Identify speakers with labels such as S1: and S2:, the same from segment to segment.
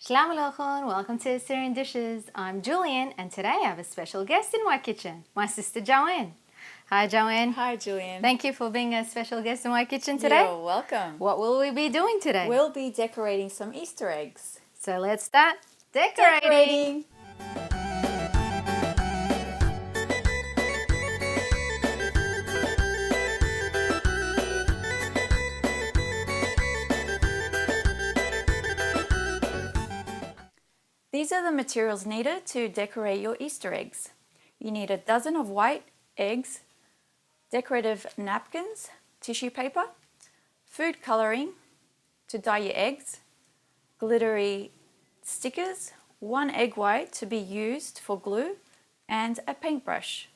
S1: Shalom Aleichem, welcome to Assyrian Dishes. I'm Julian, and today I have a special guest in my kitchen, my sister Joanne. Hi Joanne.
S2: Hi Julian.
S1: Thank you for being a special guest in my kitchen today.
S2: You're welcome.
S1: What will we be doing today?
S2: We'll be decorating some Easter eggs.
S1: So let's start decorating.
S2: These are the materials needed to decorate your Easter eggs. You need a dozen of white eggs, decorative napkins, tissue paper, food coloring to dye your eggs, glittery stickers, one egg white to be used for glue, and a paintbrush.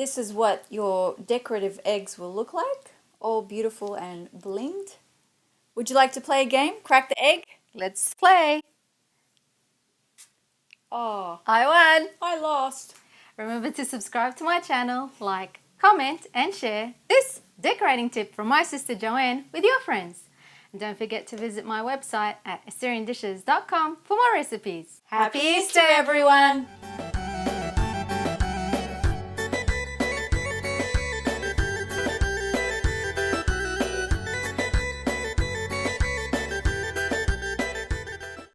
S2: This is what your decorative eggs will look like, all beautiful and blinged. Would you like to play a game? Crack the egg?
S1: Let's play.
S2: Oh,
S1: I won.
S2: I lost.
S1: Remember to subscribe to my channel, like, comment, and share this decorating tip from my sister Joanne with your friends. And don't forget to visit my website at AssyrianDishes.com for more recipes.
S2: Happy Easter, everyone!